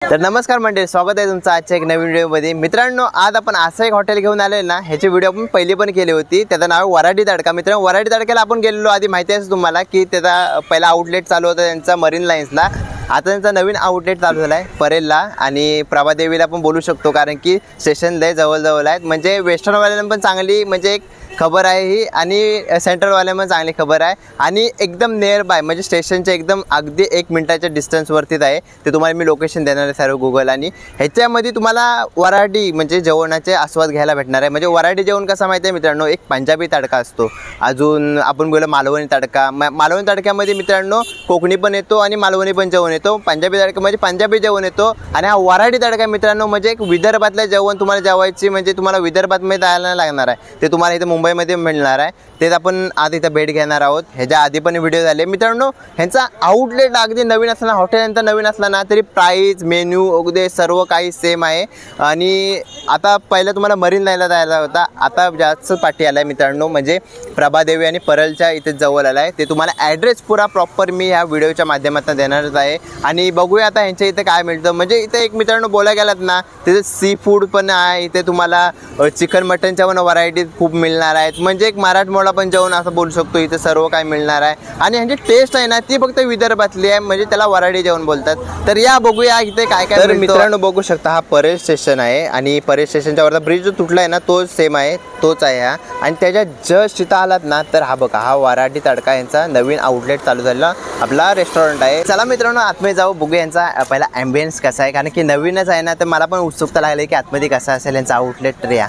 तर नमस्कार मंडळी, स्वागत आहे तुमचं आजच्या एक नवीन व्हिडिओमध्ये। मित्रांनो, आज आपण असं एक हॉटेल घेऊन आलोय ना, ह्याची व्हिडिओ आपण पहिली पण केली होती। त्याचं नाव वराडी तडका। मित्रांनो, वराडी तडक्याला आपण गेलेलो, आधी माहिती आहे तुम्हाला की त्याचा पहिला आउटलेट चालू होता त्यांचा मरीन लाईन्सला। आता त्यांचा नवीन आउटलेट चालू झाला आहे परेलला आणि प्रभादेवीला पण बोलू शकतो, कारण की स्टेशन लय जवळ आहेत। म्हणजे वेस्टर्नवाल्यांना पण चांगली म्हणजे एक खबर आहे ही, आणि सेंट्रलवाल्यांना पण चांगली खबर आहे, आणि एकदम नियर बाय म्हणजे स्टेशनच्या एकदम अगदी 1 मिनिटाच्या डिस्टन्सवरतीच आहे। ते तुम्हाला मी लोकेशन देणार आहे सर्व गुगल, आणि ह्याच्यामध्ये तुम्हाला वराडी म्हणजे जेवणाचे आस्वाद घ्यायला भेटणार आहे। म्हणजे वराडी जेवण कसं माहिती आहे मित्रांनो, एक पंजाबी तडका असतो, अजून आपण बोललो मालवणी तडका। मालवणी तडक्यामध्ये मित्रांनो कोकणी पण येतो आणि मालवणी पण जेवण येतो। पंजाबी तडक्यामध्ये पंजाबी जेवण येतो, आणि हा वराडी तडका मित्रांनो म्हणजे एक विदर्भातलं जेवण तुम्हाला जेवायची म्हणजे तुम्हाला विदर्भात जायला लागणार आहे, ते तुम्हाला इथे मुंबईमध्ये मिळणार आहे। तेच आपण आज इथं भेट घेणार आहोत। ह्याच्या आधी पण व्हिडिओ झाले मित्रांनो। ह्यांचा आउटलेट अगदी नवीन असला, हॉटेल यांचा नवीन असला ना, तरी प्राईस मेन्यू अगदी सर्व काही सेम आहे। आणि आता पहिलं तुम्हाला मरीन लाईनला जायला होता, आता जास्त पाठी आला आहे मित्रांनो, म्हणजे प्रभादेवी आणि परलच्या इथे जवळ आला आहे। ते तुम्हाला ॲड्रेस पुरा प्रॉपर मी ह्या व्हिडिओच्या माध्यमातून देणारच आहे। आणि बघूया आता ह्यांच्या इथे काय मिळतं। म्हणजे इथे एक मित्रांनो बोलायला गेलात ना, तिथे सी फूड पण आहे, इथे तुम्हाला चिकन मटनच्या पण व्हरायटी खूप मिळणार आहेत। म्हणजे एक मराठमोळा पण जेवण असं बोलू शकतो, इथे सर्व काय मिळणार आहे। आणि ह्यांची टेस्ट आहे ना, ती फक्त विदर्भातली आहे, म्हणजे त्याला वराडी जेवण बोलतात। तर या बघूया इथे काय काय। तर मित्रांनो बघू शकता, हा परेल स्टेशन आहे, आणि परेल स्टेशनच्या वरचा ब्रिज जो तुटला आहे ना, तोच सेम आहे, तोच आहे हा। आणि त्याच्या जस्ट इथं आलात ना, तर हा बघा, हा वराडी तडका यांचा नवीन आउटलेट चालू झालेला आपला रेस्टॉरंट आहे। चला मित्रांनो, आतमध्ये जाऊ, बघूया यांचा पहिला ॲम्बियन्स कसा आहे, कारण की नवीनच आहे ना, तर मला पण उत्सुकता लागली की आतमध्ये कसा असेल यांचा आउटलेट। तर या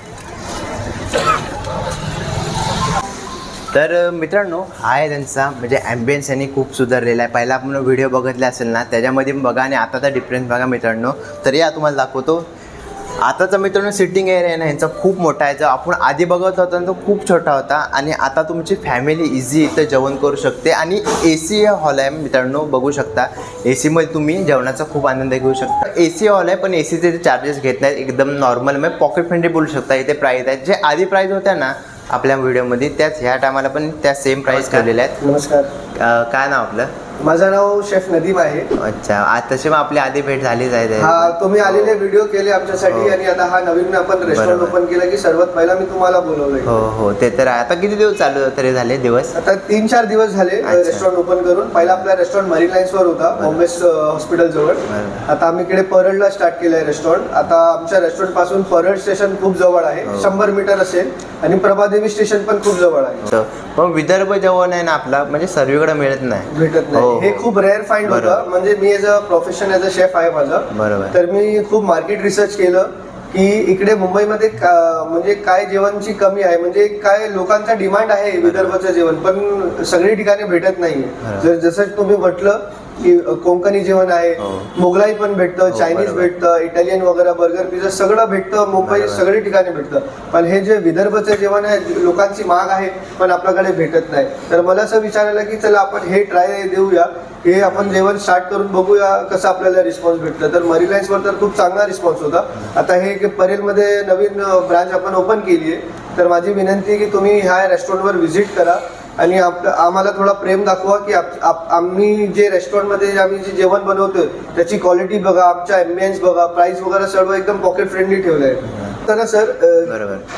तर मित्रांनो, हा आहे त्यांचा म्हणजे ॲम्बियन्स यांनी खूप सुधारलेला आहे। पहिला आपण व्हिडिओ बघितले असेल ना, त्याच्यामध्ये बघा आणि आताचा डिफरन्स बघा मित्रांनो। तर या तुम्हाला दाखवतो, आताचा मित्रांनो सिटिंग एरिया आहे ना ह्यांचा खूप मोठा आहे। जो आपण आधी बघत होता तो खूप छोटा होता, आणि आता तुमची फॅमिली इझी इथं जेवण करू शकते। आणि AC हॉल आहे मित्रांनो, बघू शकता, AC मध्ये तुम्ही जेवणाचा खूप आनंद घेऊ शकता। AC हॉल आहे, पण ACचे चार्जेस घेत नाहीत, एकदम नॉर्मल म्हणजे पॉकेट फ्रेंडली बोलू शकता। इथे प्राईस आहेत, जे आधी प्राईस होत्या ना आपल्या व्हिडिओमध्ये, त्याच ह्या टायमाला पण त्या सेम प्राईस ठेवलेल्या आहेत। नमस्कार, काय नाव आपलं? माझं नाव शेफ नदीम आहे। अच्छा, आज तसे मग आपली आधी भेट झालीच आहे। हा, तुम्ही आलेले व्हिडिओ केले आमच्यासाठी, आणि आता हा नवीन आपण रेस्टॉरंट ओपन केलं की सर्वात पहिला मी तुम्हाला बोलवलंय। हो हो, ते तर आहे। आता किती दिवस चालू तरी झाले दिवस? आता 3-4 दिवस झाले रेस्टॉरंट ओपन करून। पहिला आपला रेस्टॉरंट मरीन लाईन्स वर होता, बॉम्बे हॉस्पिटल जवळ। आता आम्ही इकडे परळला स्टार्ट केलंय रेस्टॉरंट। आता आमच्या रेस्टॉरंट पासून परळ स्टेशन खूप जवळ आहे, 100 मीटर असेल, आणि प्रभादेवी स्टेशन पण खूप जवळ आहे। पण विदर्भ जेवण आहे ना आपला, म्हणजे सर्वीकडे मिळत नाही, भेटत नाही। हे खूप रेअर फाइंड होतं। म्हणजे मी as a profession as a chef आहे माझं, बरोबर। तर मी खूप मार्केट रिसर्च केलं की इकडे मुंबईमध्ये म्हणजे काय जेवणची कमी आहे, म्हणजे काय लोकांचा डिमांड आहे विदर्भाचं जेवण, पण सगळी ठिकाणी भेटत नाहीये। जसं तुम्ही म्हटलं की कोकणी जेवण आहे, मोगलाई पण भेटतं, चायनीज भेटतं, इटालियन वगैरे, बर्गर, पिझ्झा सगळं भेटतं, मुंबई सगळी ठिकाणी भेटतं। पण हे जे विदर्भाचं जेवण आहे, लोकांची माग आहे पण आपल्याकडे भेटत नाही। तर मला असं विचारायला की चला आपण हे ट्राय देऊया, हे आपण जेवण स्टार्ट करून बघूया कसं आपल्याला रिस्पॉन्स भेटतं। तर मरीन लाईन्सवर तर खूप चांगला रिस्पॉन्स होता। आता हे परेलमध्ये नवीन ब्रांच आपण ओपन केली आहे, तर माझी विनंती आहे की तुम्ही ह्या रेस्टॉरंटवर व्हिजिट करा, आणि आम्हाला थोडा प्रेम दाखवा की आम्ही जे रेस्टॉरंटमध्ये आम्ही जे जेवण बनवतोय त्याची क्वालिटी बघा, आमच्या ॲम्बियन्स बघा, प्राईस वगैरे सर्व एकदम पॉकेट फ्रेंडली ठेवलं आहे। तर सर,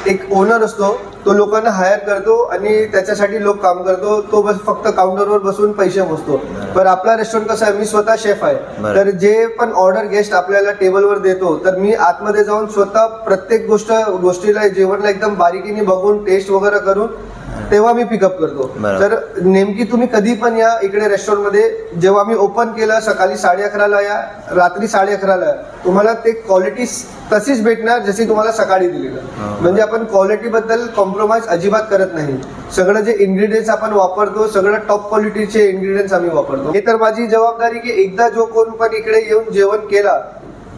एक ओनर असतो, तो लोकांना हायर करतो आणि त्याच्यासाठी लोक काम करतो, तो बस फक्त काउंटरवर बसून पैसे मोजतो। पण आपला रेस्टॉरंट कसं आहे, मी स्वतः शेफ आहे, तर जे पण ऑर्डर गेस्ट आपल्याला टेबलवर देतो, तर मी आतमध्ये जाऊन स्वतः प्रत्येक गोष्टीला जेवणला एकदम बारीकीने बघून टेस्ट वगैरे करून तेव्हा मी पिकअप करतो। तर नेमकी तुम्ही कधी पण या इकडे रेस्टॉरंटमध्ये, जेव्हा मी ओपन केलं सकाळी 11:30ला या रात्री 11:30ला, तुम्हाला ते क्वालिटी तशीच भेटणार जशी तुम्हाला सकाळी दिलेलं। म्हणजे आपण क्वालिटी बद्दल कॉम्प्रोमाइज अजिबात करत नाही। सगळं जे इन्ग्रेडियंट्स आपण वापरतो, सगळं टॉप क्वालिटीचे इन्ग्रेडियंट्स आम्ही वापरतो। हे तर माझी जबाबदारी की एकदा जो कोण पण इकडे येऊन जेवण केला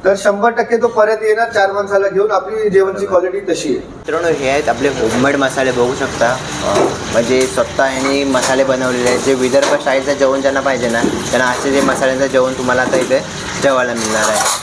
तर 100% तो परत येणार 4 माणसाला घेऊन। आपली जेवणची क्वालिटी तशी आहे। मित्रांनो, हे आहेत आपले होममेड मसाले, बघू शकता, म्हणजे स्वतः यांनी मसाले बनवलेले आहेत। जे विदर्भ स्टाईलचं जेवण ज्यांना पाहिजे ना, त्यांना असे जे मसाल्यांचं जेवण तुम्हाला आता इथे जेवायला मिळणार आहे।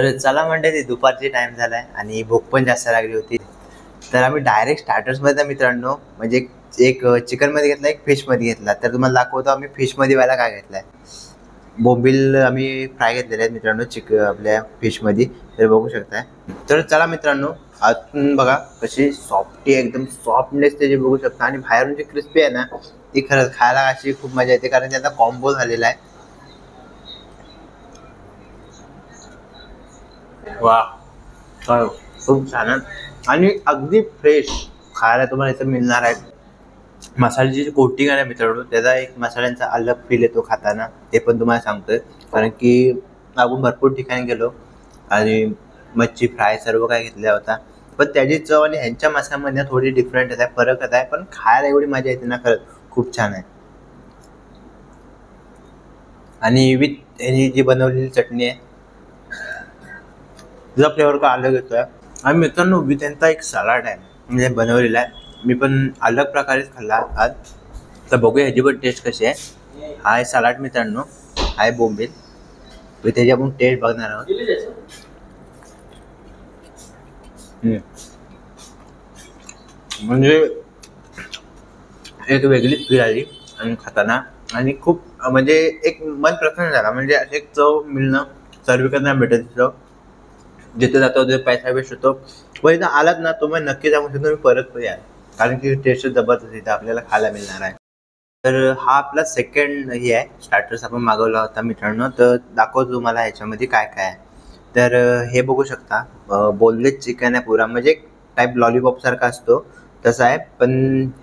तर चला म्हणते दुपारची टाइम झालाय आणि भूक पण जास्त लागली होती, तर आम्ही डायरेक्ट स्टार्टर्समध्ये म्हणजे एक चिकनमध्ये घेतला, एक फिशमध्ये घेतला. तर तुम्हाला दाखवतो आम्ही फिशमध्ये व्हायला काय घेतलाय. बोंबील आम्ही फ्राय घेतलेले आहेत मित्रांनो आपल्या फिशमध्ये, तर बघू शकताय. तर चला मित्रांनो, आतून बघा कशी सॉफ्टी, एकदम सॉफ्टनेस त्याची बघू शकता, आणि बाहेरून जी क्रिस्पी आहे ना ती खरंच खायला अशी खूप मजा येते, कारण त्याचा कॉम्बो झालेला आहे. वा, खूप छान आणि अगदी फ्रेश खायला तुम्हाला इथं मिळणार आहे. मसाल्याची जी कोटिंग आहे मित्रांनो, त्याचा एक मसाल्यांचा अलग फील येतो खाताना, ते पण तुम्हाला सांगतोय. कारण की आपण भरपूर ठिकाणी गेलो आणि मच्छी फ्राय सर्व काय घेतला होता, पण त्याची चव आणि ह्यांच्या मसाल्यामध्ये थोडी डिफरंट आहे, फरक आहे, पण खायला एवढी मजा येते ना, खरंच खूप छान आहे. आणि विथ ह्याची जी बनवलेली चटणी आहे तुझा फ्लेवर का अलग येतोय. आणि मित्रांनो विथ त्यांचा एक सलाड आहे म्हणजे बनवलेला आहे, मी पण अलग प्रकारेच खाल्ला आज. तर बघूया ह्याची पण टेस्ट कशी आहे. हा आहे सलाड मित्रांनो, हा आहे बोंबील, विथ त्याची आपण टेस्ट बघणार आहोत. म्हणजे एक वेगळीच फील आली आणि खाताना, आणि खूप म्हणजे एक मन प्रसन्न झाला. म्हणजे एक चव मिळणं सर्वीकडनं भेटत तिथं, जिथे जातो तिथे पैसा वेस्ट होतो, पण इथं आलात ना तुम्ही नक्की जाऊ शकतो, तुम्ही परत याल, कारण की टेस्ट जबरदस्त इथं आपल्याला खायला मिळणार आहे. तर हा आपला सेकंड हे आहे, स्टार्टर्स आपण मागवला होता मित्रांनो. तर दाखवतो तुम्हाला ह्याच्यामध्ये काय काय आहे. तर हे बघू शकता, बोनलेस चिकन आहे पुरा, म्हणजे एक टाईप लॉलीपॉप सारखा असतो तसं आहे, पण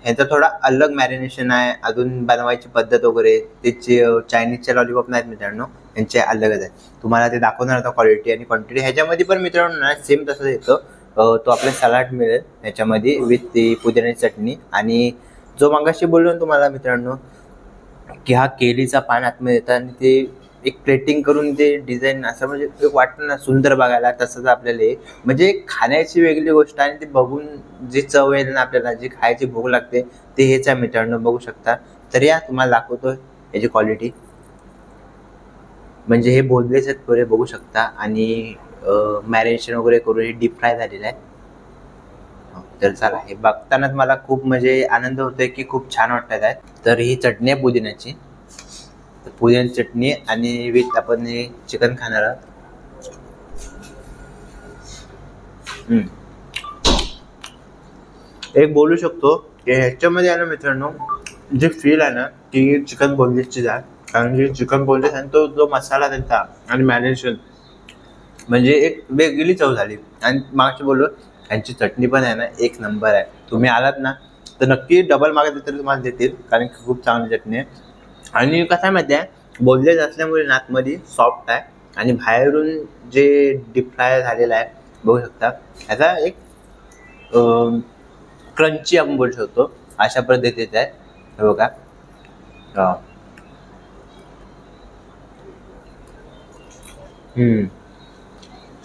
ह्याचा थोडा अलग मॅरिनेशन आहे, अजून बनवायची पद्धत वगैरे त्याची चायनीजचे लॉलीपॉप नाहीत मित्रांनो, यांचे अलगच आहे. तुम्हाला ते दाखवणार होता क्वालिटी आणि क्वांटिटी. ह्याच्यामध्ये पण मित्रांनो ना सेम तसंच येतो. तो आपला सलाड मिळेल ह्याच्यामध्ये विथ ती पुदिन्याची चटणी, आणि जो मगाशी बोललो ना तुम्हाला मित्रांनो की हा केळीचा पान आतमध्ये येतं आणि ते एक प्लेटिंग करून ते डिझाईन असं म्हणजे एक वाटतं ना सुंदर बघायला, तसंच आपल्याला म्हणजे खाण्याची वेगळी गोष्ट, आणि ते बघून जी चव येईल ना आपल्याला, जी खायची भूक लागते ते हेच आहे मित्रांनो, बघू शकता. तर या तुम्हाला दाखवतो याची क्वालिटी. म्हणजे हे बोललेच आहेत पुरे, बघू शकता, आणि मॅरिनेशन वगैरे करून हे डीप फ्राय झालेलं आहे. तर चला, हे बघतानाच मला खूप म्हणजे आनंद होतोय की खूप छान वाटत आहे. तर ही चटणी आहे पुदिन्याची, पुदिन्याची चटणी, आणि विथ आपण हे चिकन खाणार आहोत. एक बोलू शकतो की ह्याच्यामध्ये आहे ना मित्रांनो, जे फील आहे ना की चिकन बोनलेसची जात, कारण की चिकन बोनलेस आणि तो जो मसाला त्यांचा आणि मॅरिनेशन म्हणजे एक वेगळी चव झाली. आणि मागची बोललो यांची चटणी पण आहे ना एक नंबर आहे. तुम्ही आलात ना तर नक्की डबल मागितलं तरी तुम्हाला देतील, कारण की खूप चांगली चटणी आहे. आणि कसं आहे माहिती आहे, बोनलेस असल्यामुळे आतमध्ये सॉफ्ट आहे, आणि बाहेरून जे डीप फ्राय झालेलं आहे बघू शकता, ह्याचा एक क्रंची आपण बोलू शकतो अशा पद्धतीचं आहे. हे बघा,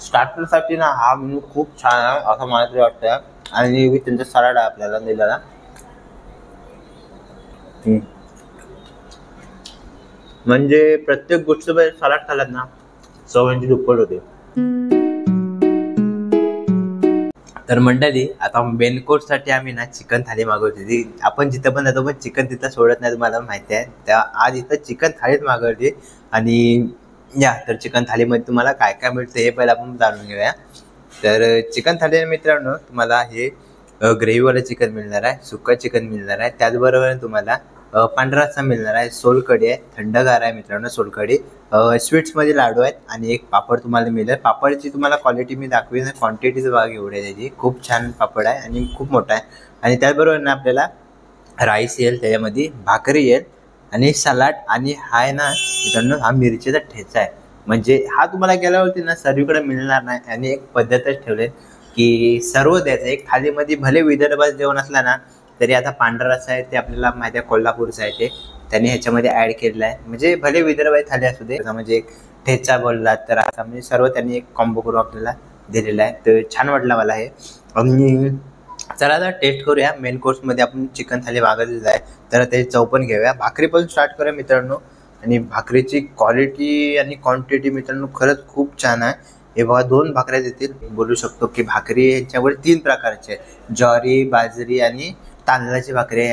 स्टार्टरसाठी ना हा मेनू खूप छान आहे असं मला तरी वाटतं. आणि त्यांचा सलाड आहे आपल्याला दिलेला, म्हणजे प्रत्येक गोष्ट सलाड खाल्लात ना चव यांची दुप्पट होते. तर मंडळी, आता मेन कोर्ससाठी आम्ही ना चिकन थाली मागवली. आपण जिथं पण जातो पण चिकन तिथं सोडत नाही, तुम्हाला माहिती आहे. त्या आज इथं चिकन थालीच मागवली. आणि या तर चिकन थालीमध्ये तुम्हाला काय काय मिळतं हे पहिलं आपण जाणून घेऊया. तर चिकन थाली मित्रांनो तुम्हाला हे ग्रेव्हीवालं चिकन मिळणार आहे, सुक्का चिकन मिळणार आहे, त्याचबरोबर तुम्हाला पांढरा रस्सा मिळणार आहे, सोलकढी आहे, थंडगार आहे मित्रांनो सोलकढी, स्वीट्समध्ये लाडू आहेत, आणि एक पापड तुम्हाला मिळेल. पापडची तुम्हाला क्वालिटी मी दाखवीन, क्वांटिटीचं भाग एवढी आहे त्याची, खूप छान पापड आहे आणि खूप मोठा आहे. आणि त्याचबरोबर ना आपल्याला राईस येईल, त्याच्यामध्ये भाकरी येईल, आणि सलाड, आणि हा आहे ना मित्रांनो हा मिरचीचा ठेचा आहे. म्हणजे हा तुम्हाला गेल्यावरती ना सर्वीकडे मिळणार नाही, आणि एक पद्धतच ठेवले की सर्व द्यायचं एक थालीमध्ये. भले विदर्भात जेवण असला ना तरी आता पांढरा रस्सा आहे ते आपल्याला माहिती आहे कोल्हापूरचं आहे, ते त्यांनी ह्याच्यामध्ये ॲड केलेलं आहे. म्हणजे भले विदर्भात थाली असू दे, म्हणजे एक ठेचा बोलला तर असा म्हणजे सर्व त्यांनी एक कॉम्बो करून आपल्याला दिलेला आहे. तर छान वाटलं मला हे. आणि चला आता टेस्ट करूया. मेन कोर्समध्ये आपण चिकन थाली मागवलेलं आहे, तर त्याची चव पण घेऊया. भाकरी पण स्टार्ट करूया मित्रांनो. आणि भाकरीची क्वालिटी आणि क्वांटिटी मित्रांनो खरंच खूप छान आहे. हे बघा 2 भाकऱ्या देतील. बोलू शकतो की भाकरी यांच्याकडे 3 प्रकारचे आहेत, ज्वारी, बाजरी आणि तांदळाची भाकरी.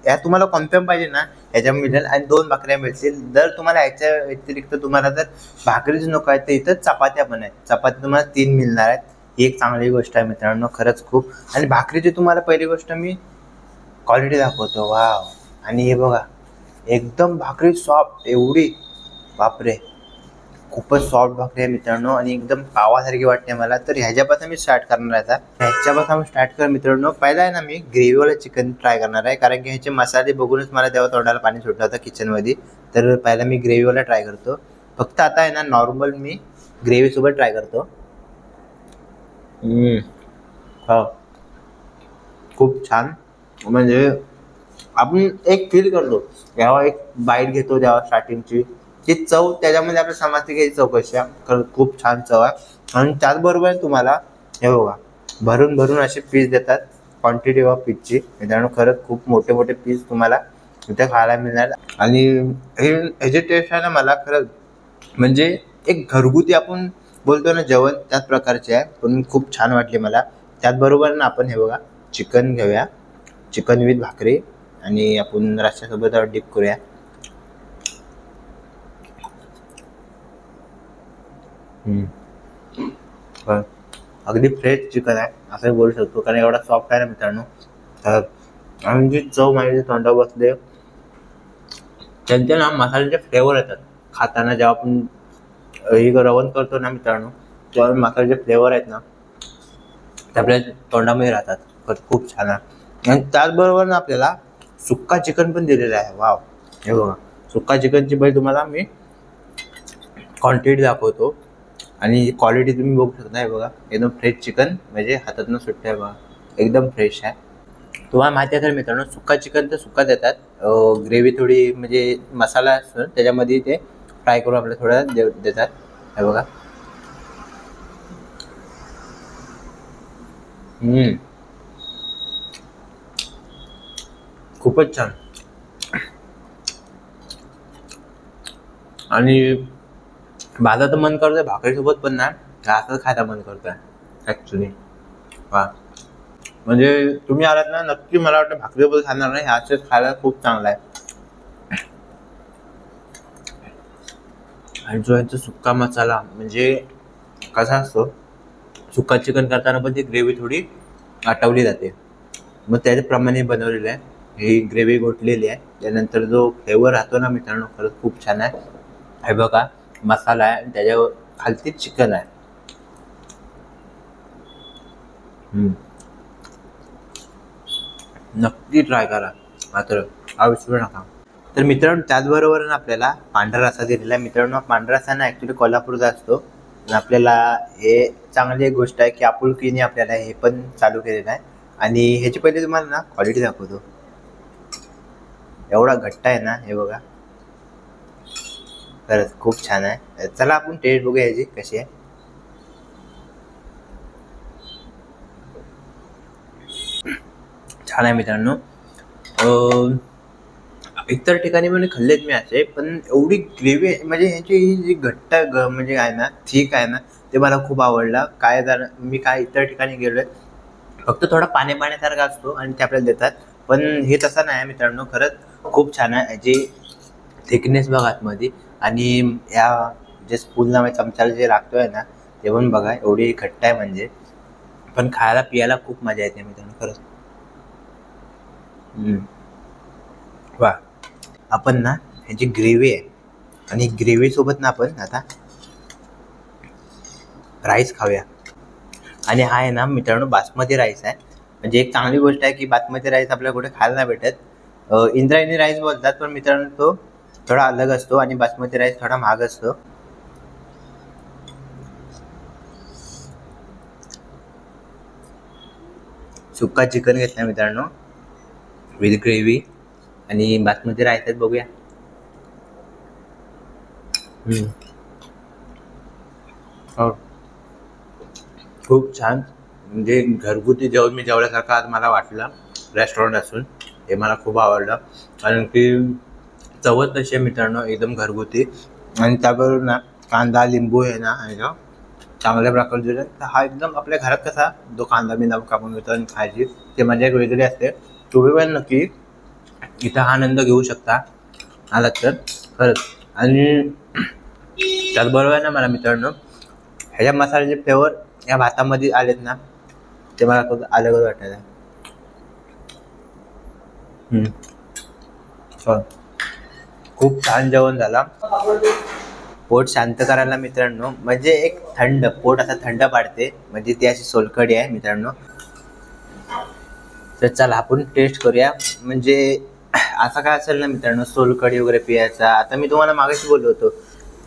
या तुम्हाला कॉम्प्लेम पाहिजे ना याच्या मिळेल आणि 2 भाकऱ्या मिळतील. जर तुम्हाला याच्या व्यतिरिक्त तुम्हाला जर भाकरीच नको आहे तर इथं चपात्या पण आहेत. चपात्या तुम्हाला 3 मिळणार आहेत. ही एक चांगली गोष्ट आहे मित्रांनो, खरंच खूप. आणि भाकरीची तुम्हाला पहिली गोष्ट मी क्वालिटी दाखवतो. वाव. आणि हे बघा एकदम भाकरी सॉफ्ट एवढी, बापरे खूपच सॉफ्ट भाकरी आहे मित्रांनो आणि एकदम पावासारखी वाटते मला. तर ह्याच्यापासून मी स्टार्ट करणार आहे. आता ह्याच्यापासून मी स्टार्ट कर मित्रांनो. पहिला आहे ना मी ग्रेव्हीवाला चिकन ट्राय करणार आहे, कारण की ह्याचे मसाले बघूनच मला तेव्हा तोंडाला पाणी सुटलं होतं किचनमध्ये. तर पहिला मी ग्रेव्हीवाला ट्राय करतो. फक्त आता आहे ना नॉर्मल मी ग्रेव्हीसोबत ट्राय करतो. हा खूप छान. म्हणजे आपण एक फील करतो जेव्हा एक बाईट घेतो तेव्हा स्टार्टिंगची ती चव त्याच्यामध्ये आपल्या समजते की चव कशी आहे. खरंच खूप छान चव आहे. आणि त्याचबरोबर तुम्हाला हे बघा भरून भरून असे पीस देतात, क्वांटिटी ऑफ पीसची मित्रांनो. खरंच खूप मोठे मोठे पीस तुम्हाला इथे खायला मिळणार. आणि ह्याची टेस्ट आहे ना मला खरंच म्हणजे एक घरगुती आपण बोलतो ना जेवण त्याच प्रकारचे आहे, पण खूप छान वाटले मला. त्याचबरोबर ना आपण हे बघा चिकन घेऊया, चिकन विथ भाकरी आणि आपण रस्स्यासोबत डिप करूया. अगदी फ्रेश चिकन आहे असं बोलू शकतो, कारण एवढा सॉफ्ट आहे ना मित्रांनो. आणि जी चव माझ्या तोंडावर बसले त्यांचे ना मसाल्याचे फ्लेवर येतात खाताना. जेव्हा आपण ही रवण करतो ना मित्रांनो तेव्हा मसाल्याचे फ्लेवर आहेत ना ते आपल्या तोंडामध्ये राहतात. खूप छान आहे. आणि त्याचबरोबर ना आपल्याला सुक्का चिकन पण दिलेलं आहे. वाव. हे बघा सुक्का चिकनची बाई तुम्हाला मी क्वांटिटी दाखवतो आणि क्वालिटी तुम्ही बघू शकता. हे बघा एकदम फ्रेश चिकन, म्हणजे हातातून सुट्टे आहे बघा, एकदम फ्रेश आहे. तुम्हाला माहिती आहे तर मित्रांनो सुक्का चिकन तर सुक्का देतात, ग्रेव्ही थोडी म्हणजे मसाला असतो त्याच्यामध्ये ते फ्राय करून आपल्याला थोडं देतात. हे बघा खूपच छान. आणि माझं तर मन करतोय भाकरीसोबत पण ना असंच खायला मन करतोय ॲक्च्युली. वा. म्हणजे तुम्ही आलात ना नक्की मला वाटतं भाकरीसोबत खाणार नाही, ह्याच खायला खूप चांगला आहे. आणि जो यांचा सुक्का मसाला म्हणजे कसा असतो, सुक्का चिकन करताना पण ती ग्रेव्ही थोडी आटवली जाते, मग त्याप्रमाणे बनवलेलं आहे. ही ग्रेव्ही घोटलेली आहे, त्यानंतर जो फ्लेवर राहतो ना मित्रांनो खरंच खूप छान आहे. हे बघा मसाला आहे आणि त्याच्यावर खालती चिकन आहे. नक्की ट्राय करा मात्र हा विसरू नका. तर मित्रांनो त्याचबरोबर आपल्याला पांढरा रस्सा दिलेला आहे मित्रांनो. पांढरा रस्सा ना ॲक्च्युली कोल्हापूरचा असतो. आपल्याला हे चांगली एक गोष्ट आहे की आपुलकीने आपल्याला हे पण चालू केलेलं आहे. आणि ह्याची पहिले तुम्हाला ना क्वालिटी दाखवतो. एवढा घट्ट आहे ना हे बघा, खरंच खूप छान आहे. चला आपण टेस्ट बघूया ह्याची कशी आहे. छान आहे मित्रांनो. इतर ठिकाणी पण खाल्लेत मी असे, पण एवढी ग्रेव्ही म्हणजे ह्याची ही जी घट्ट म्हणजे आहे ना थिक आहे ना ते मला खूप आवडलं. काय जर मी काय इतर ठिकाणी गेलो आहे फक्त थोडा पाण्यासारखा असतो आणि ते आपल्याला देतात, पण हे तसं नाही मित्रांनो. खरंच खूप छान आहे. याची थिकनेस बघा आतमध्ये आणि या जे स्पून नावाच्या चमच्याला जे लागतोय ना ते पण बघा एवढी घट्ट आहे म्हणजे, पण खायला पियाला खूप मजा येते मित्रांनो खरंच. वा. आपण ना ह्याची ग्रेव्ही आहे आणि ग्रेव्हीसोबत ना आपण आता राईस खाऊया. आणि हा आहे ना मित्रांनो बासमती राईस आहे. म्हणजे एक चांगली गोष्ट आहे की बासमती राईस आपल्याला कुठे खायला नाही भेटत. इंद्रायणी राईस बोलतात, पण मित्रांनो तो थोडा अलग असतो आणि बासमती राईस थोडा महाग असतो. सुक्का चिकन घेतला मित्रांनो विथ ग्रेव्ही आणि बासमती राईस आहेत बघूया. खूप छान. म्हणजे घरगुती जेवण मी जेवल्यासारखं आज मला वाटलं रेस्टॉरंट असून. हे मला खूप आवडलं कारण की चवच तशी आहे मित्रांनो एकदम घरगुती. आणि त्याबरोबर ना कांदा लिंबू आहे ना चांगल्या प्रकारे दिलं. तर हा एकदम आपल्या घरात कसा जो कांदा बिंदा कापून घेतो आणि खायची ते मजा एक वेगळी असते. तुम्ही पण नक्की इथं हा आनंद घेऊ शकता आलात तर खरंच. आणि त्याचबरोबर आहे ना मला मित्रांनो, ह्याच्या मसाल्याचे फ्लेवर या भातामध्ये आलेत ना, ते मला खूप अलगच वाटायला. खूप छान जेवण झाला. पोट शांत करायला मित्रांनो, म्हणजे एक थंड पोट असं थंड पाडते, म्हणजे ती अशी सोलकढी आहे मित्रांनो. तर चला आपण टेस्ट करूया. म्हणजे असं काय असेल ना मित्रांनो, सोलकढी वगैरे पियायचा. आता मी तुम्हाला मागाशी बोललो होतो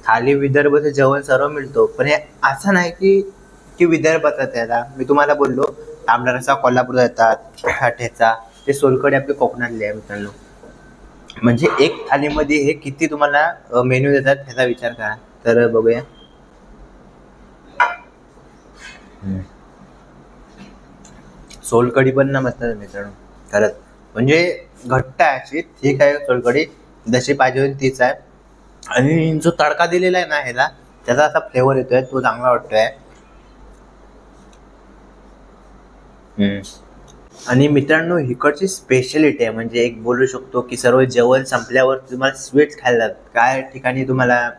खाली विदर्भाचं जेवण सर्व मिळतो, पण हे असं नाही की विदर्भात याला. मी तुम्हाला बोललो तांबडा रस्सा कोल्हापूरला येतात, ठेचा ते सोलकढी आपली कोकणातली आहे मित्रांनो. म्हणजे एक थालीमध्ये हे किती तुम्हाला मेन्यू देतात ह्याचा विचार करा. तर बघूया. सोलकढी पण ना मस्त मित्रांनो खरंच. म्हणजे घट्ट आहे अशी, ठीक आहे सोलकढी जशी पाहिजे होती तीच आहे. आणि जो तडका दिलेला आहे ना ह्याला, त्याचा असा फ्लेवर येतोय, तो चांगला वाटतोय. आणि मित्रांनो इकडची स्पेशलिटी आहे, म्हणजे एक बोलू शकतो की सर्व जेवण संपल्यावर तुम्हाला स्वीट्स खायला काय ठिकाणी तुम्हाला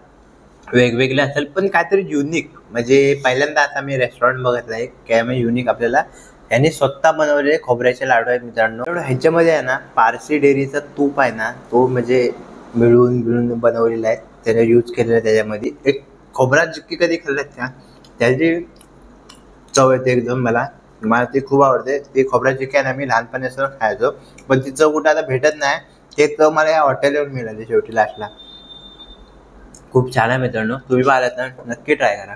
वेगवेगळे असेल, पण काहीतरी युनिक. म्हणजे पहिल्यांदा आता मी रेस्टॉरंट बघितलं आहे काय मी युनिक आपल्याला यांनी स्वतः बनवलेले खोबऱ्याचे लाडू आहेत मित्रांनो. ह्याच्यामध्ये आहे ना पारसी डेअरीचा तूप आहे ना, तो म्हणजे मिळून बनवलेला आहे, त्याने यूज केलेला आहे. त्याच्यामध्ये एक खोबरा जितकी कधी खाल्ल्यात त्याची चव येते एकदम. मला ती खूप आवडते. ती खोबरा चिक्की आहे ना, मी लहानपणी असं खायचो, पण ती चव कुठं आता भेटत नाही. ते चव मला या हॉटेलवर मिळाली शेवटी लास्टला. खूप छान आहे मित्रांनो, तुम्ही पाहिलात ना नक्की ट्राय करा.